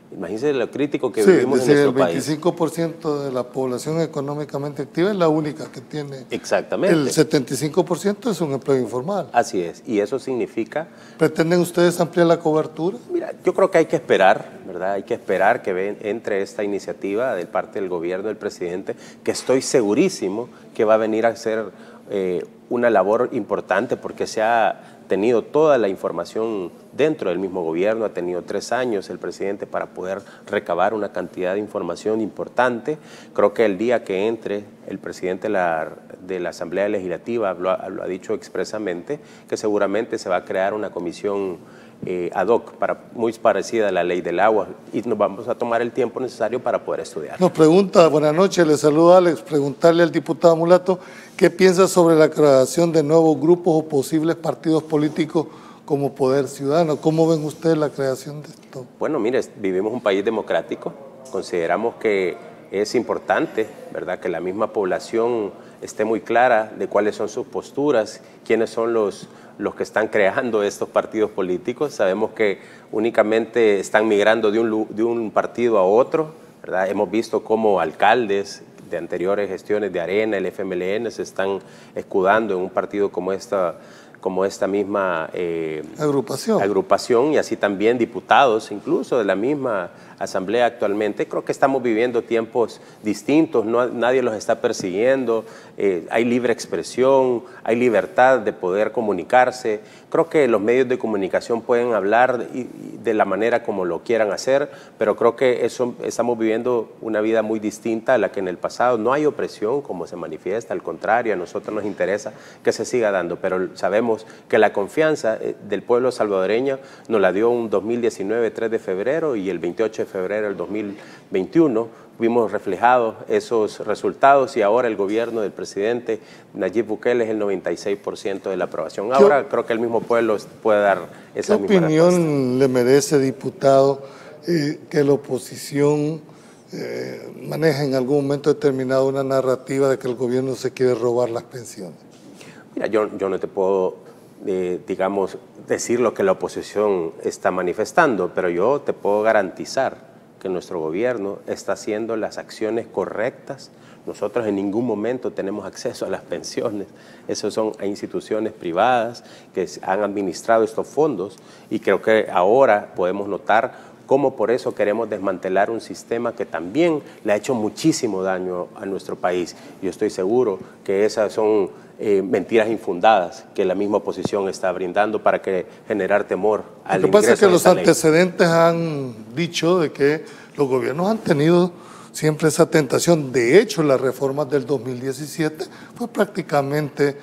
Imagínense lo crítico que vivimos en nuestro país. El 25% de la población económicamente activa es la única que tiene. Exactamente. El 75% es un empleo informal. Así es, y eso significa... ¿Pretenden ustedes ampliar la cobertura? Mira, yo creo que hay que esperar, ¿verdad? Hay que esperar que entre esta iniciativa de parte del gobierno del presidente, que estoy segurísimo que va a venir a ser una labor importante porque se ha tenido toda la información dentro del mismo gobierno, ha tenido 3 años el presidente para poder recabar una cantidad de información importante. Creo que el día que entre el presidente de la Asamblea Legislativa lo ha dicho expresamente, que seguramente se va a crear una comisión ad hoc, muy parecida a la ley del agua, y nos vamos a tomar el tiempo necesario para poder estudiar. Nos pregunta, buenas noches, le saluda Alex, preguntarle al diputado Mulato, ¿qué piensa sobre la creación de nuevos grupos o posibles partidos políticos como Poder Ciudadano? ¿Cómo ven ustedes la creación de esto? Bueno, mire, vivimos un país democrático, consideramos que es importante, ¿verdad?, que la misma población esté muy clara de cuáles son sus posturas, quiénes son los que están creando estos partidos políticos. Sabemos que únicamente están migrando de un partido a otro, ¿verdad? Hemos visto cómo alcaldes de anteriores gestiones de Arena, el FMLN, se están escudando en un partido como esta misma agrupación, y así también diputados, incluso de la misma Asamblea actualmente. Creo que estamos viviendo tiempos distintos, nadie los está persiguiendo, hay libre expresión, hay libertad de poder comunicarse. Creo que los medios de comunicación pueden hablar de la manera como lo quieran hacer, pero creo que estamos viviendo una vida muy distinta a la que en el pasado. No hay opresión como se manifiesta, al contrario, a nosotros nos interesa que se siga dando, pero sabemos que la confianza del pueblo salvadoreño nos la dio un 2019, 3 de febrero, y el 28 de febrero del 2021 vimos reflejados esos resultados, y ahora el gobierno del presidente Nayib Bukele es el 96% de la aprobación. Ahora creo que el mismo pueblo puede dar esa misma respuesta. ¿Qué opinión le merece, diputado, que la oposición maneja en algún momento determinado una narrativa de que el gobierno se quiere robar las pensiones? Mira, yo no te puedo digamos, decir lo que la oposición está manifestando, pero yo te puedo garantizar que nuestro gobierno está haciendo las acciones correctas. Nosotros en ningún momento tenemos acceso a las pensiones. Esos son instituciones privadas que han administrado estos fondos, y creo que ahora podemos notar cómo por eso queremos desmantelar un sistema que también le ha hecho muchísimo daño a nuestro país. Yo estoy seguro que esas son mentiras infundadas que la misma oposición está brindando para generar temor al ingreso. Lo que pasa es que los antecedentes han dicho de que los gobiernos han tenido siempre esa tentación. De hecho, las reformas del 2017 fue prácticamente,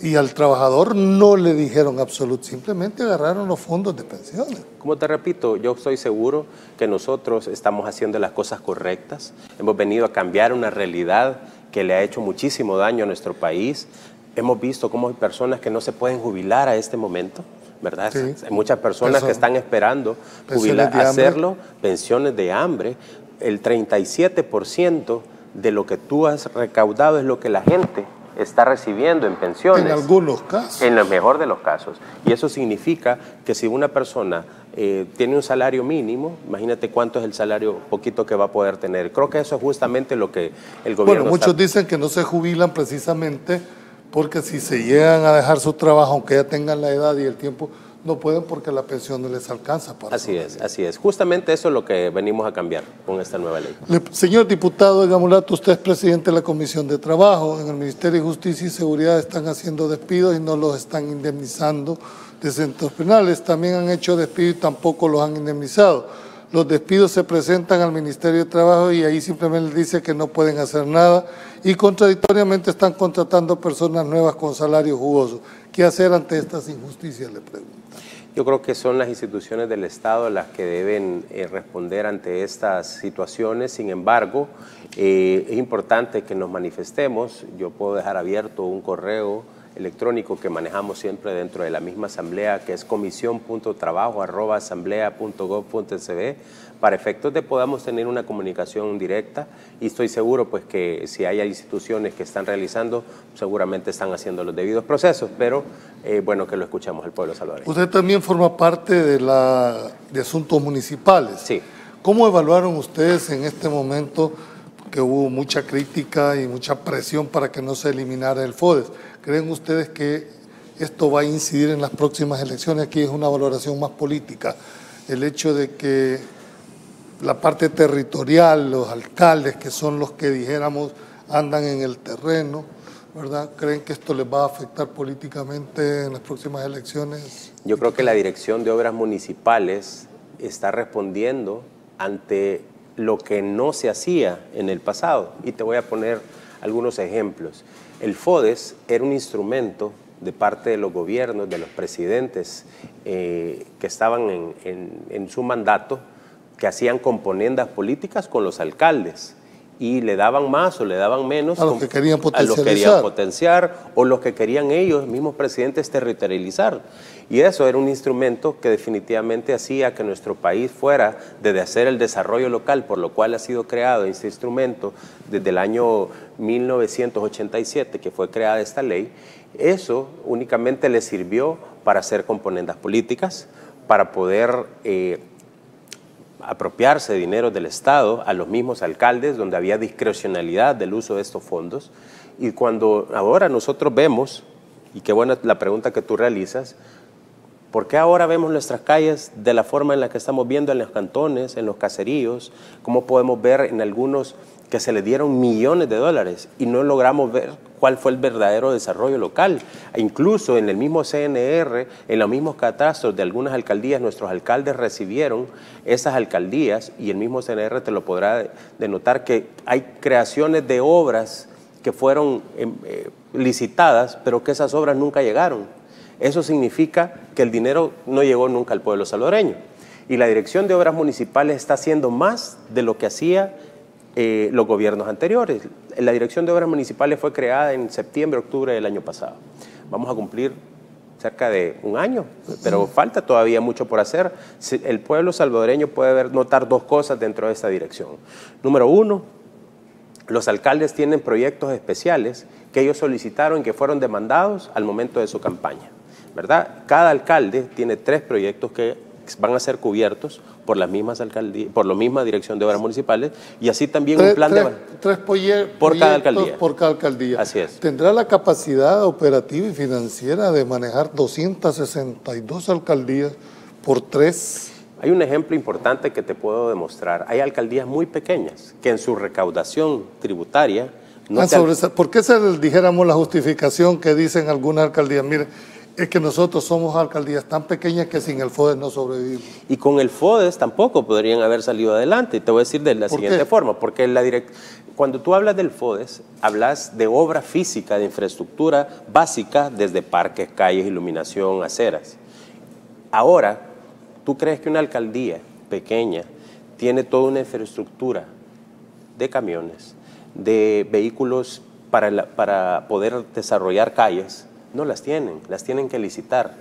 y al trabajador no le dijeron absolutamente, simplemente agarraron los fondos de pensiones. Como te repito, yo estoy seguro que nosotros estamos haciendo las cosas correctas. Hemos venido a cambiar una realidad que le ha hecho muchísimo daño a nuestro país. Hemos visto cómo hay personas que no se pueden jubilar a este momento, ¿verdad? Sí. Hay muchas personas que están esperando hacerlo, pensiones de hambre. El 37% de lo que tú has recaudado es lo que la gente está recibiendo en pensiones. En algunos casos. En el mejor de los casos. Y eso significa que si una persona tiene un salario mínimo, imagínate cuánto es el salario poquito que va a poder tener. Creo que eso es justamente lo que el gobierno muchos dicen que no se jubilan precisamente porque si se llegan a dejar su trabajo, aunque ya tengan la edad y el tiempo, no pueden porque la pensión no les alcanza para así es. Justamente eso es lo que venimos a cambiar con esta nueva ley. Señor diputado Edgar Mulato, usted es presidente de la Comisión de Trabajo. En el Ministerio de Justicia y Seguridad están haciendo despidos y no los están indemnizando de centros penales. También han hecho despidos y tampoco los han indemnizado. Los despidos se presentan al Ministerio de Trabajo y ahí simplemente les dice que no pueden hacer nada y contradictoriamente están contratando personas nuevas con salarios jugosos. ¿Qué hacer ante estas injusticias?, le pregunto. Yo creo que son las instituciones del Estado las que deben responder ante estas situaciones. Sin embargo, es importante que nos manifestemos. Yo puedo dejar abierto un correo electrónico que manejamos siempre dentro de la misma asamblea, que es comisión.trabajo@asamblea.gov.sb, para efectos de podamos tener una comunicación directa, y estoy seguro pues que si hay instituciones que están realizando, seguramente están haciendo los debidos procesos, pero bueno, que lo escuchemos al pueblo salvadoreño. Usted también forma parte de asuntos municipales. Sí. ¿Cómo evaluaron ustedes en este momento que hubo mucha crítica y mucha presión para que no se eliminara el FODES? ¿Creen ustedes que esto va a incidir en las próximas elecciones? Aquí es una valoración más política. El hecho de que la parte territorial, los alcaldes, que son los que dijéramos andan en el terreno, ¿verdad? ¿Creen que esto les va a afectar políticamente en las próximas elecciones? Yo creo que la Dirección de Obras Municipales está respondiendo ante lo que no se hacía en el pasado. Y te voy a poner algunos ejemplos. El FODES era un instrumento de parte de los gobiernos, de los presidentes que estaban en su mandato, que hacían componendas políticas con los alcaldes y le daban más o le daban menos a los que querían potenciar o los que querían ellos mismos presidentes territorializar. Y eso era un instrumento que definitivamente hacía que nuestro país fuera desde hacer el desarrollo local, por lo cual ha sido creado este instrumento desde el año 1987, que fue creada esta ley. Eso únicamente le sirvió para hacer componendas políticas, para poder apropiarse de dinero del Estado a los mismos alcaldes, donde había discrecionalidad del uso de estos fondos. Y cuando ahora nosotros vemos, y qué buena la pregunta que tú realizas, ¿por qué ahora vemos nuestras calles de la forma en la que estamos viendo en los cantones, en los caseríos? ¿Cómo podemos ver en algunos que se le dieron millones de dólares y no logramos ver cuál fue el verdadero desarrollo local? E incluso en el mismo CNR, en los mismos catastros de algunas alcaldías, nuestros alcaldes recibieron esas alcaldías y el mismo CNR te lo podrá denotar que hay creaciones de obras que fueron licitadas, pero que esas obras nunca llegaron. Eso significa que el dinero no llegó nunca al pueblo salvadoreño. Y la Dirección de Obras Municipales está haciendo más de lo que hacía los gobiernos anteriores. La Dirección de Obras Municipales fue creada en septiembre, octubre del año pasado. Vamos a cumplir cerca de un año, pero falta todavía mucho por hacer. El pueblo salvadoreño puede notar dos cosas dentro de esta dirección. Número uno, los alcaldes tienen proyectos especiales que ellos solicitaron y que fueron demandados al momento de su campaña, ¿verdad? Cada alcalde tiene 3 proyectos que van a ser cubiertos por las mismas alcaldías, por la misma Dirección de Obras Municipales, y así también un plan tres por cada alcaldía. Por cada alcaldía. Así es. ¿Tendrá la capacidad operativa y financiera de manejar 262 alcaldías por 3 Hay un ejemplo importante que te puedo demostrar. Hay alcaldías muy pequeñas que en su recaudación tributaria ¿Por qué dijéramos la justificación que dicen algunas alcaldías? Mire, es que nosotros somos alcaldías tan pequeñas que sin el FODES no sobrevivimos. Y con el FODES tampoco podrían haber salido adelante. Y te voy a decir de la siguiente forma, porque cuando tú hablas del FODES, hablas de obra física, de infraestructura básica, desde parques, calles, iluminación, aceras. Ahora, ¿tú crees que una alcaldía pequeña tiene toda una infraestructura de camiones, de vehículos para poder desarrollar calles? No las tienen que licitar.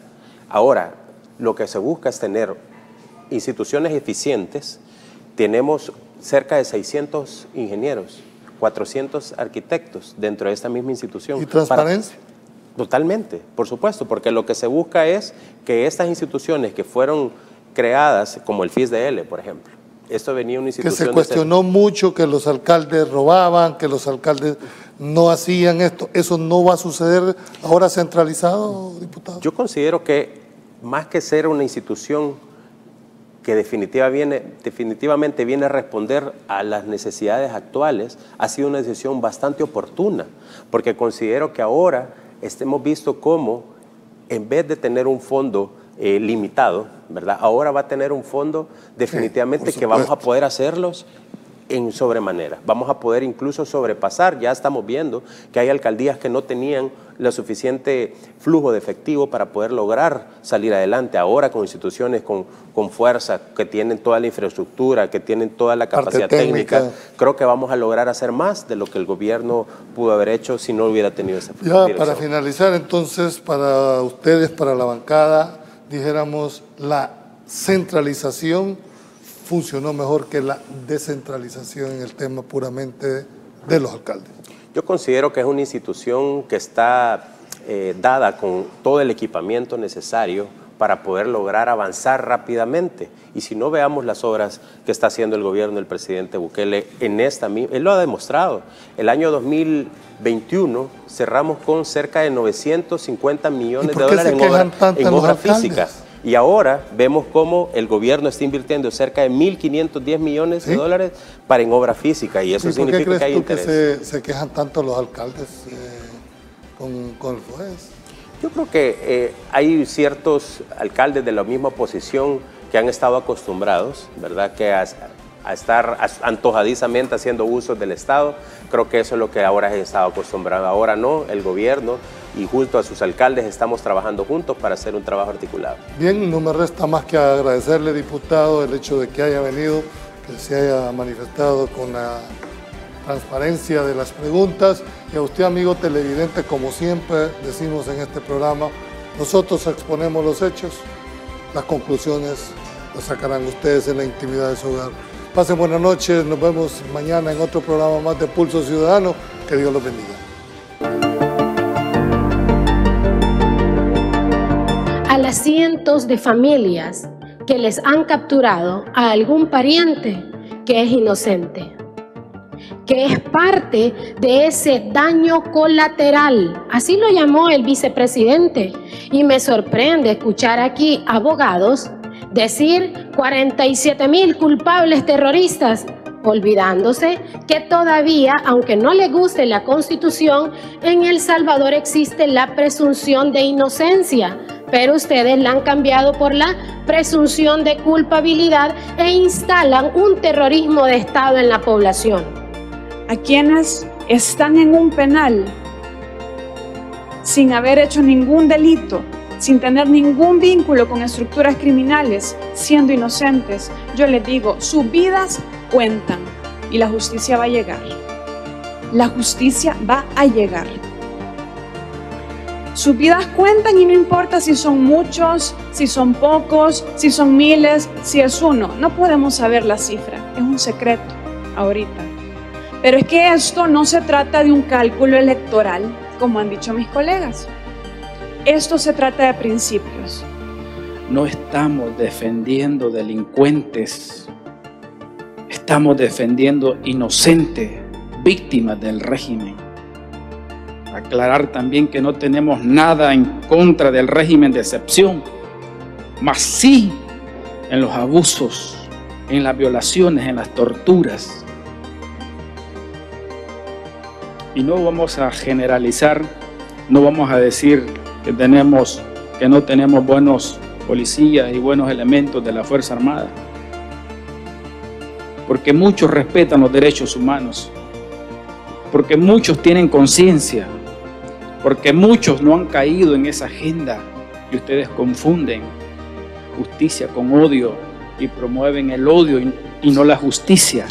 Ahora, lo que se busca es tener instituciones eficientes. Tenemos cerca de 600 ingenieros, 400 arquitectos dentro de esta misma institución. ¿Y transparencia? Totalmente, por supuesto, porque lo que se busca es que estas instituciones que fueron creadas, como el FISDL, por ejemplo, esto venía de una institución... Que se cuestionó mucho que los alcaldes robaban, que los alcaldes no hacían esto. ¿Eso no va a suceder ahora centralizado, diputado? Yo considero que más que ser una institución que definitivamente viene a responder a las necesidades actuales, ha sido una decisión bastante oportuna, porque considero que ahora hemos visto cómo, en vez de tener un fondo limitado, ¿verdad? Ahora va a tener un fondo definitivamente que vamos a poder hacerlos en sobremanera. Vamos a poder incluso sobrepasar. Ya estamos viendo que hay alcaldías que no tenían lo suficiente flujo de efectivo para poder lograr salir adelante. Ahora con instituciones con fuerza, que tienen toda la infraestructura, que tienen toda la capacidad técnica, creo que vamos a lograr hacer más de lo que el gobierno pudo haber hecho si no hubiera tenido esa dirección. Para finalizar, entonces, para ustedes, para la bancada, dijéramos, la centralización funcionó mejor que la descentralización en el tema puramente de los alcaldes. Yo considero que es una institución que está dada con todo el equipamiento necesario para poder lograr avanzar rápidamente. Y si no, veamos las obras que está haciendo el gobierno del presidente Bukele él lo ha demostrado. El año 2021 cerramos con cerca de 950 millones de dólares en obras físicas. Y ahora vemos cómo el gobierno está invirtiendo cerca de 1.510 millones de dólares en obra física, y eso significa que hay interés. ¿Por qué crees tú que se quejan tanto los alcaldes con el FODES? Yo creo que hay ciertos alcaldes de la misma posición que han estado acostumbrados, ¿verdad?, que a estar antojadizamente haciendo uso del Estado. Creo que eso es lo que ahora he estado acostumbrado. Ahora no, el gobierno y junto a sus alcaldes estamos trabajando juntos para hacer un trabajo articulado. Bien, no me resta más que agradecerle, diputado, el hecho de que haya venido, que se haya manifestado con la transparencia de las preguntas, y a usted, amigo televidente, como siempre decimos en este programa, nosotros exponemos los hechos, las conclusiones las sacarán ustedes en la intimidad de su hogar. Pasen buenas noches, nos vemos mañana en otro programa más de Pulso Ciudadano, que Dios los bendiga. A las cientos de familias que les han capturado a algún pariente que es inocente, que es parte de ese daño colateral, así lo llamó el vicepresidente, y me sorprende escuchar aquí abogados decir 47,000 culpables terroristas, olvidándose que todavía, aunque no le guste la Constitución, en El Salvador existe la presunción de inocencia, pero ustedes la han cambiado por la presunción de culpabilidad e instalan un terrorismo de Estado en la población. A quienes están en un penal sin haber hecho ningún delito, sin tener ningún vínculo con estructuras criminales, siendo inocentes, yo les digo, sus vidas cuentan y la justicia va a llegar. La justicia va a llegar. Sus vidas cuentan y no importa si son muchos, si son pocos, si son miles, si es uno. No podemos saber la cifra, es un secreto ahorita. Pero es que esto no se trata de un cálculo electoral, como han dicho mis colegas. Esto se trata de principios. No estamos defendiendo delincuentes, estamos defendiendo inocentes, víctimas del régimen. Aclarar también que no tenemos nada en contra del régimen de excepción, mas sí en los abusos, en las violaciones, en las torturas. Y no vamos a generalizar, no vamos a decir que no tenemos buenos policías y buenos elementos de la Fuerza Armada, porque muchos respetan los derechos humanos, porque muchos tienen conciencia, porque muchos no han caído en esa agenda y ustedes confunden justicia con odio y promueven el odio y no la justicia.